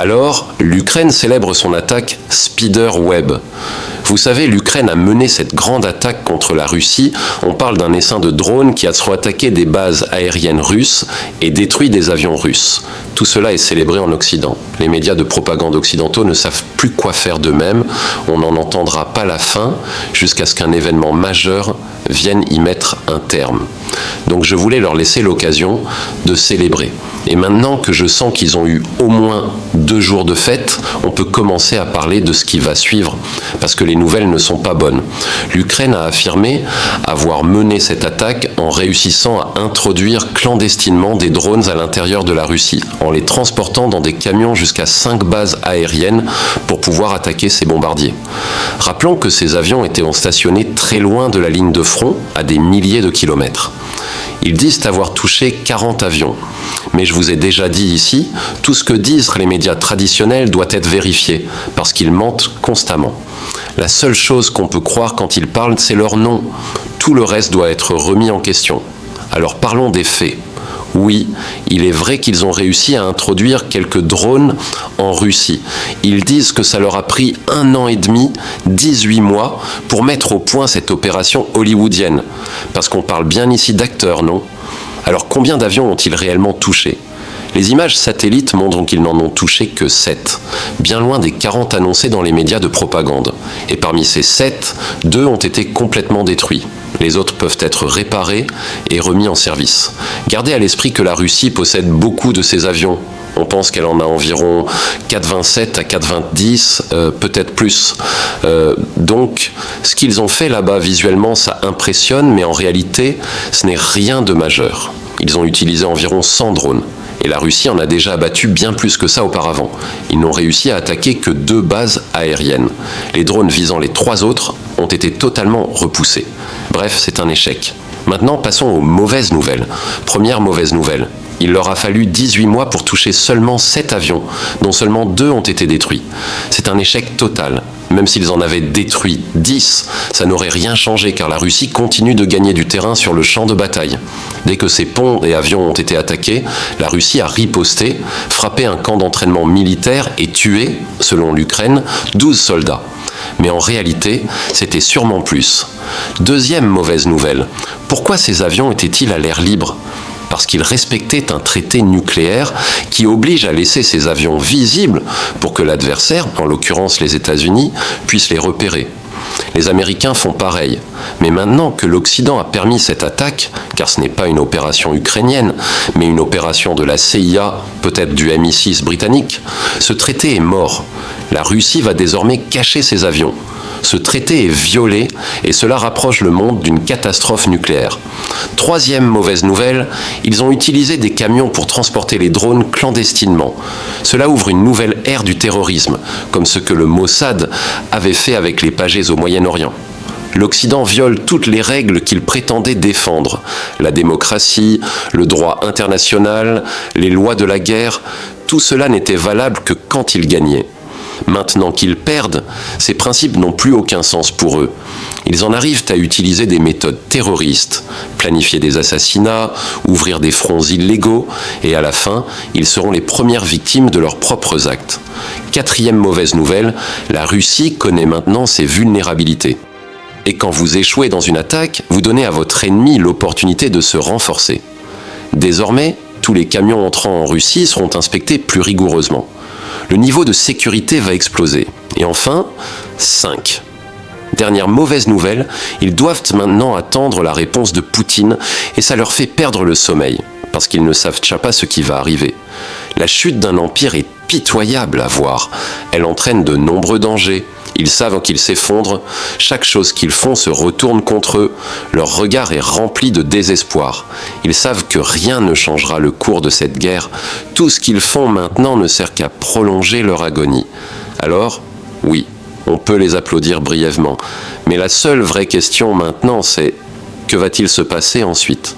Alors, l'Ukraine célèbre son attaque Spiderweb. Vous savez, l'Ukraine a mené cette grande attaque contre la Russie. On parle d'un essaim de drones qui a attaqué des bases aériennes russes et détruit des avions russes. Tout cela est célébré en Occident. Les médias de propagande occidentaux ne savent plus quoi faire d'eux-mêmes. On n'en entendra pas la fin jusqu'à ce qu'un événement majeur vienne y mettre un terme. Donc je voulais leur laisser l'occasion de célébrer. Et maintenant que je sens qu'ils ont eu au moins 2 jours de fête, on peut commencer à parler de ce qui va suivre, parce que les nouvelles ne sont pas bonnes. L'Ukraine a affirmé avoir mené cette attaque en réussissant à introduire clandestinement des drones à l'intérieur de la Russie, en les transportant dans des camions jusqu'à 5 bases aériennes pour pouvoir attaquer ces bombardiers. Rappelons que ces avions étaient stationnés très loin de la ligne de front, à des milliers de kilomètres. Ils disent avoir touché 40 avions. Mais je vous ai déjà dit ici, tout ce que disent les médias traditionnels doit être vérifié, parce qu'ils mentent constamment. La seule chose qu'on peut croire quand ils parlent, c'est leur nom. Tout le reste doit être remis en question. Alors parlons des faits. Oui, il est vrai qu'ils ont réussi à introduire quelques drones en Russie. Ils disent que ça leur a pris 1 an et demi, 18 mois, pour mettre au point cette opération hollywoodienne. Parce qu'on parle bien ici d'acteurs, non ? Alors combien d'avions ont-ils réellement touché ? Les images satellites montrent qu'ils n'en ont touché que 7, bien loin des 40 annoncés dans les médias de propagande. Et parmi ces 7, 2 ont été complètement détruits. Les autres peuvent être réparés et remis en service. Gardez à l'esprit que la Russie possède beaucoup de ces avions. On pense qu'elle en a environ 4,27 à 4,20, peut-être plus. Donc, ce qu'ils ont fait là-bas visuellement, ça impressionne, mais en réalité, ce n'est rien de majeur. Ils ont utilisé environ 100 drones. Et la Russie en a déjà abattu bien plus que ça auparavant. Ils n'ont réussi à attaquer que 2 bases aériennes. Les drones visant les 3 autres ont été totalement repoussés. Bref, c'est un échec. Maintenant, passons aux mauvaises nouvelles. Première mauvaise nouvelle. Il leur a fallu 18 mois pour toucher seulement 7 avions, dont seulement 2 ont été détruits. C'est un échec total. Même s'ils en avaient détruit 10, ça n'aurait rien changé car la Russie continue de gagner du terrain sur le champ de bataille. Dès que ces ponts et avions ont été attaqués, la Russie a riposté, frappé un camp d'entraînement militaire et tué, selon l'Ukraine, 12 soldats. Mais en réalité, c'était sûrement plus. Deuxième mauvaise nouvelle. Pourquoi ces avions étaient-ils à l'air libre ? Parce qu'ils respectaient un traité nucléaire qui oblige à laisser ces avions visibles pour que l'adversaire, en l'occurrence les États-Unis, puisse les repérer. Les Américains font pareil. Mais maintenant que l'Occident a permis cette attaque, car ce n'est pas une opération ukrainienne, mais une opération de la CIA, peut-être du MI6 britannique, ce traité est mort. La Russie va désormais cacher ses avions. Ce traité est violé et cela rapproche le monde d'une catastrophe nucléaire. Troisième mauvaise nouvelle, ils ont utilisé des camions pour transporter les drones clandestinement. Cela ouvre une nouvelle ère du terrorisme, comme ce que le Mossad avait fait avec les Pagés au Moyen-Orient. L'Occident viole toutes les règles qu'il prétendait défendre. La démocratie, le droit international, les lois de la guerre, tout cela n'était valable que quand ils gagnaient. Maintenant qu'ils perdent, ces principes n'ont plus aucun sens pour eux. Ils en arrivent à utiliser des méthodes terroristes, planifier des assassinats, ouvrir des fronts illégaux, et à la fin, ils seront les premières victimes de leurs propres actes. Quatrième mauvaise nouvelle, la Russie connaît maintenant ses vulnérabilités. Et quand vous échouez dans une attaque, vous donnez à votre ennemi l'opportunité de se renforcer. Désormais, tous les camions entrant en Russie seront inspectés plus rigoureusement. Le niveau de sécurité va exploser. Et enfin, 5. Dernière mauvaise nouvelle, ils doivent maintenant attendre la réponse de Poutine et ça leur fait perdre le sommeil, parce qu'ils ne savent déjà pas ce qui va arriver. La chute d'un empire est pitoyable à voir. Elle entraîne de nombreux dangers. Ils savent qu'ils s'effondrent, chaque chose qu'ils font se retourne contre eux, leur regard est rempli de désespoir. Ils savent que rien ne changera le cours de cette guerre, tout ce qu'ils font maintenant ne sert qu'à prolonger leur agonie. Alors, oui, on peut les applaudir brièvement, mais la seule vraie question maintenant c'est, que va-t-il se passer ensuite ?